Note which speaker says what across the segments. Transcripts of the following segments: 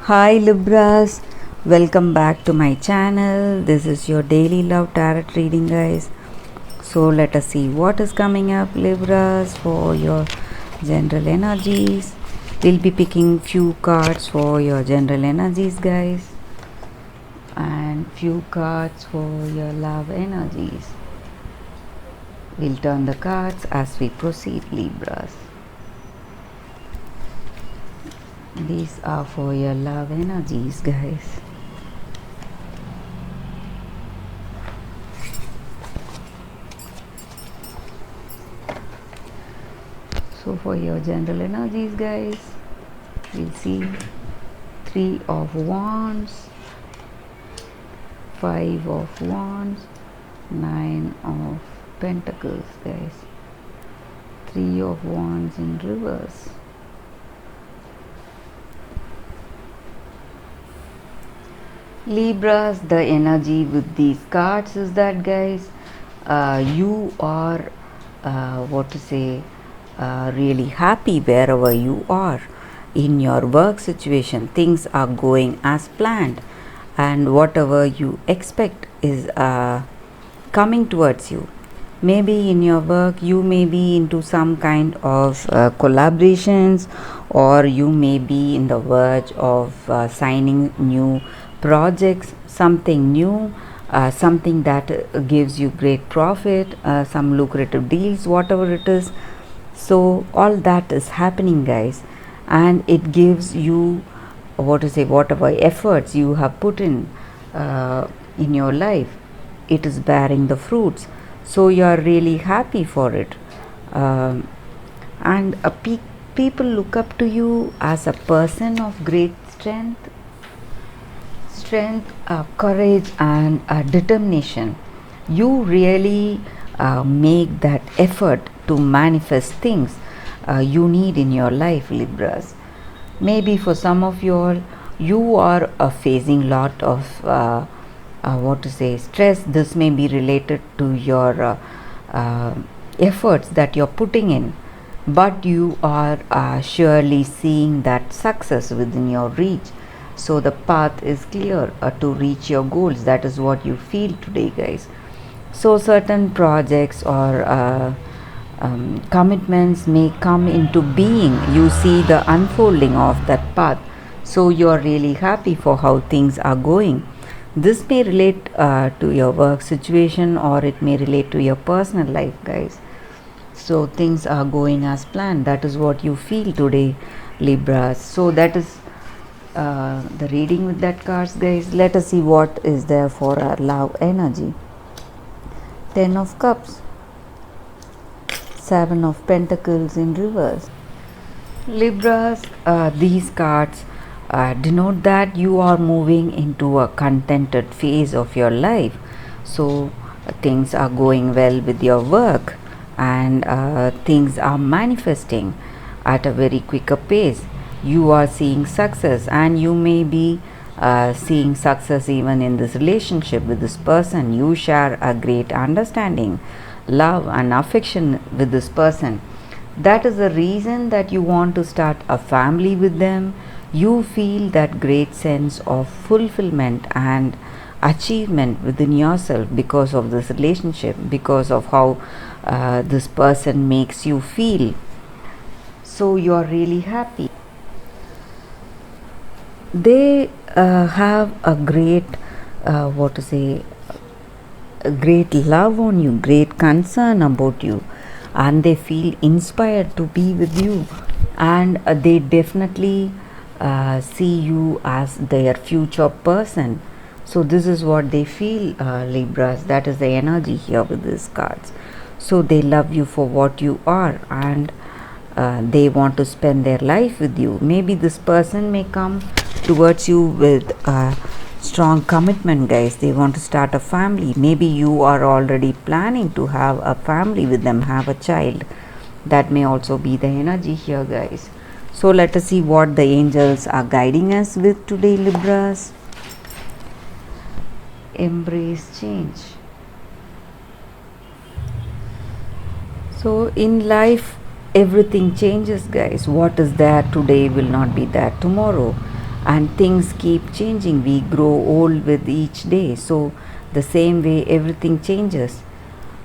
Speaker 1: Hi Libras, welcome back to my channel. This is your daily love tarot reading, guys. So let us see what is coming up, Libras, for your general energies. We'll be picking few cards for your general energies, guys, and few cards for your love energies. We'll turn the cards as we proceed, Libras. These are for your love energies, guys. So for your general energies, guys, we'll see 3 of Wands, 5 of Wands, 9 of Pentacles, guys. 3 of Wands in reverse. Libras, the energy with these cards is that, guys, you are really happy wherever you are in your work situation. Things are going as planned, and whatever you expect is coming towards you. Maybe in your work you may be into some kind of collaborations, or you may be in the verge of signing new projects, something new, something that gives you great profit, some lucrative deals, whatever it is. So all that is happening, guys, and it gives you whatever efforts you have put in your life, it is bearing the fruits. So you are really happy for it, and people look up to you as a person of great strength, courage, and determination. You really make that effort to manifest things you need in your life, Libras. Maybe for some of you all, you are facing lot of stress. This may be related to your efforts that you're putting in, but you are surely seeing that success within your reach. So the path is clear to reach your goals. That is what you feel today, guys. So certain projects or commitments may come into being. You see the unfolding of that path. So you are really happy for how things are going. This may relate to your work situation, or it may relate to your personal life, guys. So things are going as planned. That is what you feel today, Libras. So that is the reading with that cards, guys. Let us see what is there for our love energy. 10 of Cups, 7 of Pentacles in reverse. Libras, these cards denote that you are moving into a contented phase of your life. So things are going well with your work, and things are manifesting at a very quicker pace. You are seeing success, and you may be seeing success even in this relationship with this person. You share a great understanding, love, and affection with this person. That is the reason that you want to start a family with them. You feel that great sense of fulfillment and achievement within yourself because of this relationship, because of how this person makes you feel. So you are really happy. They have a great great love on you, great concern about you, and they feel inspired to be with you, and they definitely see you as their future person. So this is what they feel, Libras. That is the energy here with these cards. So they love you for what you are, and they want to spend their life with you. Maybe this person may come towards you with strong commitment, guys. They want to start a family. Maybe you are already planning to have a family with them, have a child. That may also be the energy here, guys. So let us see what the angels are guiding us with today, Libras. Embrace change. So in life, everything changes, guys. What is there today will not be there tomorrow. and things keep changing. We grow old with each day, so the same way everything changes.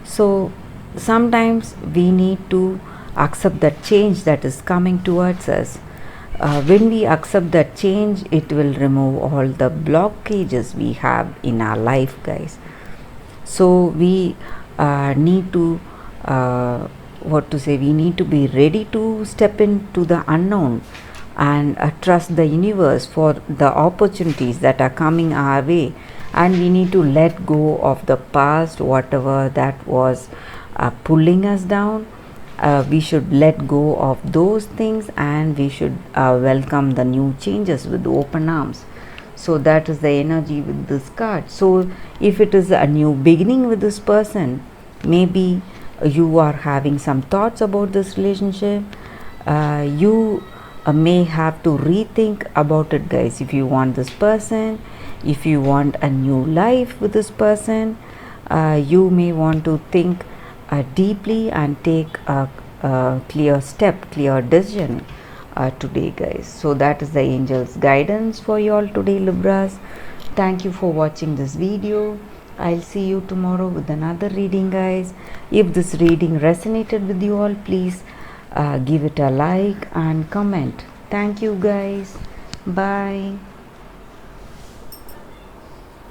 Speaker 1: So sometimes we need to accept that change that is coming towards us. When we accept that change, it will remove all the blockages we have in our life, guys. So we need to what to say, we need to be ready to step into the unknown and trust the universe for the opportunities that are coming our way. And we need to let go of the past, whatever that was pulling us down. We should let go of those things, and we should welcome the new changes with open arms. So that is the energy with this card. So if it is a new beginning with this person, maybe you are having some thoughts about this relationship. You may have to rethink about it, guys. If you want this person, if you want a new life with this person, you may want to think deeply and take a clear step, clear decision today, guys. So that is the angel's guidance for you all today, Libras. Thank you for watching this video. I'll see you tomorrow with another reading, guys. If this reading resonated with you all, please give it a like and comment. Thank you, guys. Bye.